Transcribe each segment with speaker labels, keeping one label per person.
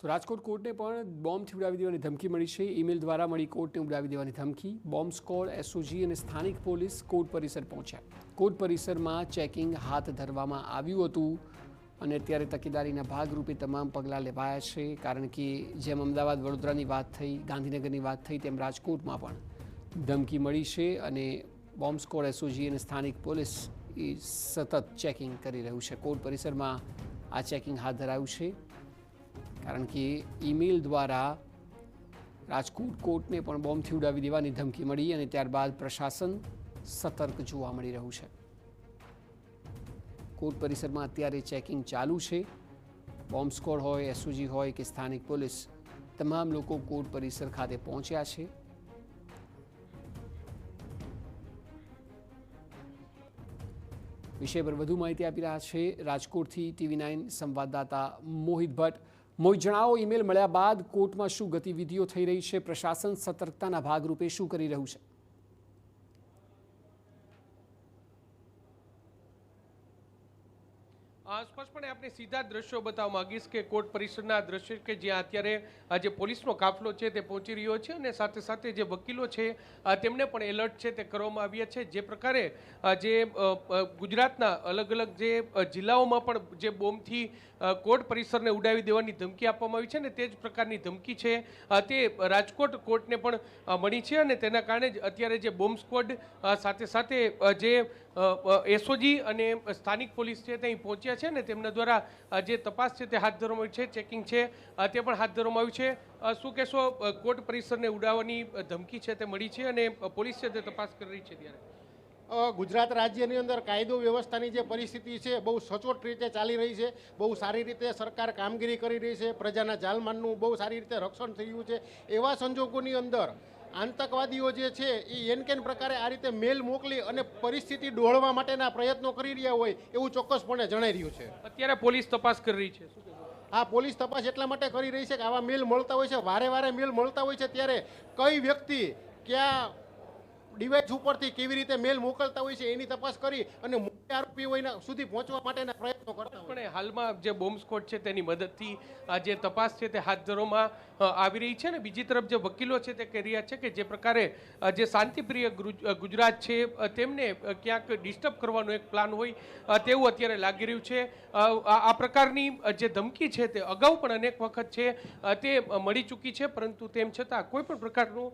Speaker 1: તો રાજકોટ કોર્ટને પણ બોમ્બથી ઉડાવી દેવાની ધમકી મળી છે। ઈમેલ દ્વારા મળી કોર્ટને ઉડાવી દેવાની ધમકી। બોમ્બ સ્ક્વોડ, એસઓજી અને સ્થાનિક પોલીસ કોર્ટ પરિસર પહોંચ્યા। કોર્ટ પરિસરમાં ચેકિંગ હાથ ધરવામાં આવ્યું હતું અને અત્યારે તકેદારીના ભાગરૂપે તમામ પગલાં લેવાયા છે, કારણ કે જેમ અમદાવાદ વડોદરાની વાત થઈ, ગાંધીનગરની વાત થઈ, તેમ રાજકોટમાં પણ ધમકી મળી છે અને બોમ્બ સ્ક્વોડ, એસઓજી અને સ્થાનિક પોલીસ સતત ચેકિંગ કરી રહ્યું છે। કોર્ટ પરિસરમાં આ ચેકિંગ હાથ ધરાયું છે, કારણ કે ઈમેલ દ્વારા રાજકોટ કોર્ટને પણ બોમ્બથી ઉડાવી દેવાની ધમકી મળી અને ત્યારબાદ પ્રશાસન સતર્ક જોવા મળી રહ્યું છે। કોર્ટ પરિસરમાં અત્યારે ચેકિંગ ચાલુ છે। બોમ્બ સ્ક્વોડ હોય, એસઓજી હોય કે સ્થાનિક પોલીસ, તમામ લોકો કોર્ટ પરિસર ખાતે પહોંચ્યા છે। વિષય પર વધુ માહિતી આપી રહ્યા છે રાજકોટથી TV9 સંવાદદાતા મોહિત ભટ્ટ। મોહિત, જણાવો, ઈમેલ મળ્યા બાદ કોર્ટમાં શું ગતિવિધિઓ થઈ રહી છે? પ્રશાસન સતર્કતાના ભાગરૂપે શું કરી રહ્યું છે?
Speaker 2: સ્પષ્ટપણે આપણે સીધા દ્રશ્યો બતાવવા માંગીશ કે કોર્ટ પરિસરના દ્રશ્ય કે જ્યાં અત્યારે જે પોલીસનો કાફલો છે તે પહોંચી રહ્યો છે અને સાથે સાથે જે વકીલો છે તેમને પણ એલર્ટ છે તે કરવામાં આવ્યા છે। જે પ્રકારે જે ગુજરાતના અલગ અલગ જે જિલ્લાઓમાં પણ જે બોમ્બથી કોર્ટ પરિસરને ઉડાવી દેવાની ધમકી આપવામાં આવી છે ને તે જ પ્રકારની ધમકી છે તે રાજકોટ કોર્ટને પણ મળી છે અને તેના કારણે જ અત્યારે જે બોમ્બ સ્ક્વોડ સાથે સાથે જે એસઓજી અને સ્થાનિક પોલીસ છે તે અહીં પહોંચ્યા છે ને તેમના દ્વારા જે તપાસ છે તે હાથ ધરવામાં આવી છે, ચેકિંગ છે તે પણ હાથ ધરવામાં આવ્યું છે। શું કહેશો, કોર્ટ પરિસરને ઉડાવવાની ધમકી છે તે મળી છે અને પોલીસ છે તે તપાસ કરી રહી છે, ત્યારે
Speaker 3: ગુજરાત રાજ્યની અંદર કાયદો વ્યવસ્થાની જે પરિસ્થિતિ છે બહુ સચોટ રીતે ચાલી રહી છે। બહુ સારી રીતે સરકાર કામગીરી કરી રહી છે। પ્રજાના જાનમાલનું બહુ સારી રીતે રક્ષણ થઈ રહ્યું છે। એવા સંજોગોની અંદર આતંકવાદીઓ જે છે એ એનકેન પ્રકારે આ રીતે મેલ મોકલી અને પરિસ્થિતિ ડોળવા માટેના પ્રયત્નો કરી રહ્યા હોય એવું ચોક્કસપણે જણાઈ રહ્યું છે।
Speaker 2: અત્યારે પોલીસ તપાસ કરી રહી છે।
Speaker 3: આ પોલીસ તપાસ એટલા માટે કરી રહી છે કે આવા મેલ મળતા હોય છે, વારે વારે મેલ મળતા હોય છે, ત્યારે કઈ વ્યક્તિ ક્યાં ડિવાઇસ ઉપરથી કેવી રીતે મેલ મોકલતા હોય છે એની તપાસ કરી અને મુખ્ય આરોપી હોય સુધી પહોંચવા માટેના પ્રયત્નો કરતા હોય છે।
Speaker 2: હાલમાં જે બોમ્બ સ્ક્વોડ છે તેની મદદથી જે તપાસ છે તે હાથ ધરવામાં આવી રહી છે અને બીજી તરફ જે વકીલો છે તે કહી રહ્યા છે કે જે પ્રકારે જે શાંતિપ્રિય ગુજરાત છે તેમને ક્યાંક ડિસ્ટર્બ કરવાનો એક પ્લાન હોય તેવું અત્યારે લાગી રહ્યું છે। આ પ્રકારની જે ધમકી છે તે અગાઉ પણ અનેક વખત છે તે મળી ચૂકી છે, પરંતુ તેમ છતાં કોઈ પણ પ્રકારનું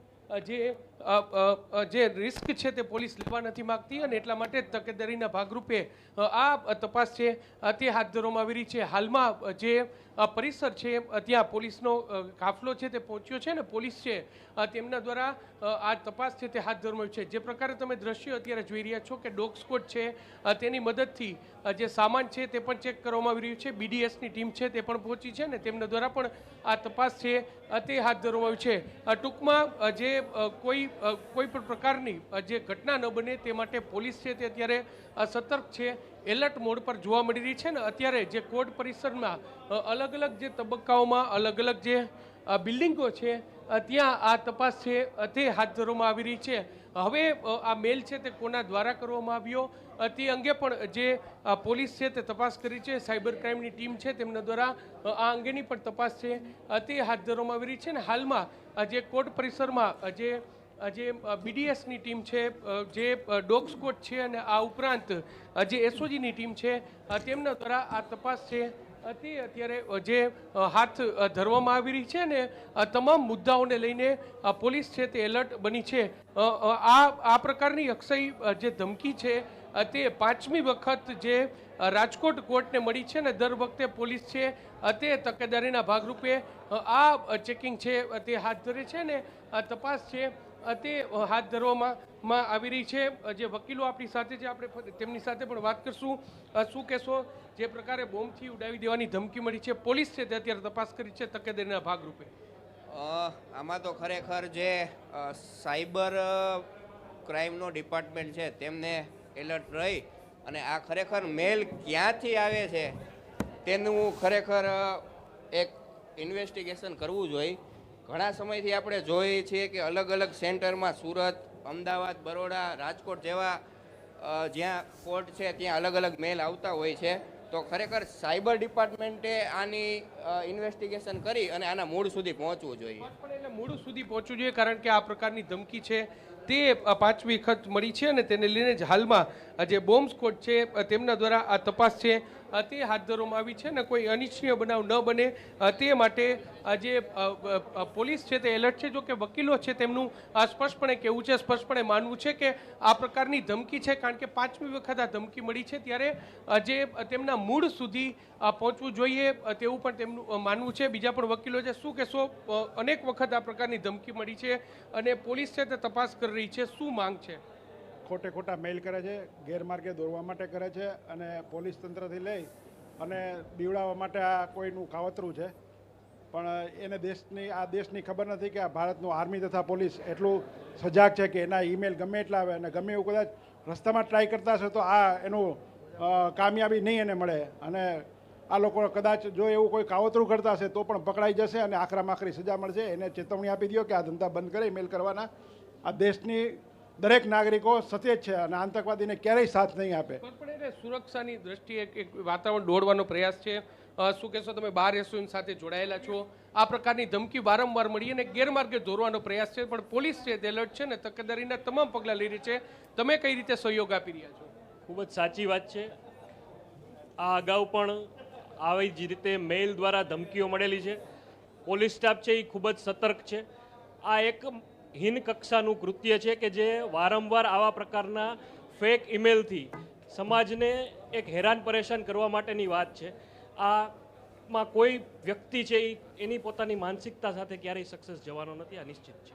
Speaker 2: જે રિસ્ક છે તે પોલીસ લેવા નથી માંગતી અને એટલા માટે તકેદારીના ભાગરૂપે આ તપાસ છે તે હાથ ધરવામાં આવી રહી છે। હાલમાં જે પરિસર છે ત્યાં પોલીસનો કાફલો છે તે પહોંચ્યો છે અને પોલીસ છે તેમના દ્વારા આ તપાસ છે તે હાથ ધરવામાં આવી છે। જે પ્રકારે તમે દ્રશ્યો અત્યારે જોઈ રહ્યા છો કે ડોગ સ્ક્વોડ છે તેની મદદથી જે સામાન છે તે પણ ચેક કરવામાં આવી રહ્યું છે। BDSની ટીમ છે તે પણ પહોંચી છે અને તેમના દ્વારા પણ આ તપાસ છે તે હાથ ધરવામાં આવી છે। ટૂંકમાં જે કોઈ પણ પ્રકારની જે ઘટના ન બને તે માટે પોલીસ છે તે અત્યારે સતર્ક છે, એલર્ટ મોડ પર જોવા મળી રહી છે ને અત્યારે જે કોર્ટ પરિસરમાં અલગ અલગ જે તબક્કાઓમાં અલગ અલગ જે બિલ્ડિંગો છે ત્યાં આ તપાસ છે તે હાથ ધરવામાં આવી રહી છે। હવે આ મેલ છે તે કોના દ્વારા કરવામાં આવ્યો તે અંગે પણ જે પોલીસ છે તે તપાસ કરી છે। સાયબર ક્રાઇમની ટીમ છે તેમના દ્વારા આ અંગેની પણ તપાસ છે તે હાથ ધરવામાં આવી રહી છે અને હાલમાં જે કોર્ટ પરિસરમાં જે BDSની ટીમ છે, જે ડોગ સ્ક્વોડ છે અને આ ઉપરાંત જે એસઓજીની ટીમ છે તેમના દ્વારા આ તપાસ છે તે અત્યારે જે હાથ ધરવામાં આવી રહી છે ને તમામ મુદ્દાઓને લઈને પોલીસ છે તે એલર્ટ બની છે। આ પ્રકારની અક્ષય જે ધમકી છે તે 5મી વખત જે રાજકોટ કોર્ટને મળી છે ને દર વખતે પોલીસ છે તે તકેદારીના ભાગરૂપે આ ચેકિંગ છે તે હાથ ધરે છે ને તપાસ છે તે હાથ ધરવામાં આવી રહી છે। જે વકીલો આપણી સાથે છે આપણે તેમની સાથે પણ વાત કરશું। શું કહેશો, જે પ્રકારે બોમ્બથી ઉડાવી દેવાની ધમકી મળી છે, પોલીસ છે તે અત્યારે તપાસ કરી છે તકેદારીના ભાગરૂપે?
Speaker 4: આમાં તો ખરેખર જે સાયબર ક્રાઇમનો ડિપાર્ટમેન્ટ છે તેમને એલર્ટ રહી અને આ ખરેખર મેલ ક્યાંથી આવે છે તેનું ખરેખર એક ઇન્વેસ્ટિગેશન કરવું જોઈએ। ઘણા સમયથી આપણે જોઈએ છીએ કે અલગ અલગ સેન્ટરમાં સુરત, અમદાવાદ, બરોડા, રાજકોટ જેવા જ્યાં કોર્ટ છે ત્યાં અલગ અલગ મેલ આવતા હોય છે તો ખરેખર સાયબર ડિપાર્ટમેન્ટે આની ઇન્વેસ્ટિગેશન કરી અને આના મૂળ સુધી પહોંચવું જોઈએ.
Speaker 2: પણ એટલે મૂળ સુધી પહોંચવું જોઈએ, કારણ કે આ પ્રકારની ધમકી છે તે 5મી વખત મળી છે અને તેને લઈને જ હાલમાં જે બોમ્બ સ્ક્વોડ છે તેમના દ્વારા આ તપાસ છે તે હાથ ધરવામાં આવી છે અને કોઈ અનિચ્છનીય બનાવ ન બને તે માટે જે પોલીસ છે તે એલર્ટ છે. જો કે વકીલો છે તેમનું સ્પષ્ટપણે કહેવું છે, સ્પષ્ટપણે માનવું છે કે આ પ્રકારની ધમકી છે, કારણ કે 5મી વખત આ ધમકી મળી છે ત્યારે જે તેમના મૂળ સુધી પહોંચવું જોઈએ તેવું પણ તેમનું માનવું છે. બીજા પણ વકીલો છે, શું કહેશો? અનેક વખત આ પ્રકારની ધમકી મળી છે અને પોલીસ છે તે તપાસ કરી રહી છે, શું માંગ છે?
Speaker 5: ખોટા મેલ કરે છે, ગેરમાર્ગે દોરવા માટે કરે છે અને પોલીસ તંત્રથી લઈ અને બીવડાવવા માટે આ કોઈનું કાવતરું છે. પણ એને દેશની ખબર નથી કે આ ભારતનું આર્મી તથા પોલીસ એટલું સજાગ છે કે એના ઈમેલ ગમે એટલા આવે અને ગમે એવું કદાચ રસ્તામાં ટ્રાય કરતા હશે તો આ એનું કામયાબી નહીં એને મળે. અને આ લોકો કદાચ જો એવું કોઈ કાવતરું કરતા હશે તો પણ પકડાઈ જશે અને આખરામાં આખરી સજા મળશે. એને ચેતવણી આપી દો કે આ ધંધા બંધ કરે ઈમેલ કરવાના. આ દેશની દરેક નાગરિકો સચેત છે અને આતંકવાદીને ક્યારેય સાથ નહીં આપે.
Speaker 2: પણ એટલે સુરક્ષાની દ્રષ્ટિએ એક વાતાવરણ દોડવાનો પ્રયાસ છે. શું કહેશો? તમે બાર એસોસિએશન સાથે જોડાયેલા છો, આ પ્રકારની ધમકી વારંવાર મળી અને ગેરમાર્ગે દોરવાનો પ્રયાસ છે, પણ પોલીસ છે તે એલર્ટ છે ને તકેદારીના તમામ પગલાં લઈ રહી છે. તમે કઈ રીતે સહયોગ આપી રહ્યા છો?
Speaker 6: ખૂબ જ સાચી વાત છે. આ અગાઉ પણ આવી જ રીતે મેઇલ દ્વારા ધમકીઓ મળેલી છે. પોલીસ સ્ટાફ છે એ ખૂબ જ સતર્ક છે. આ એક હીન કક્ષાનું કૃત્ય છે કે જે વારંવાર આવા પ્રકારના ફેક ઈમેલથી સમાજને એક હેરાન પરેશાન કરવા માટેની વાત છે. આમાં કોઈ વ્યક્તિ છે એની પોતાની માનસિકતા સાથે ક્યારેય સક્સેસ જવાનો નથી, આ નિશ્ચિત છે.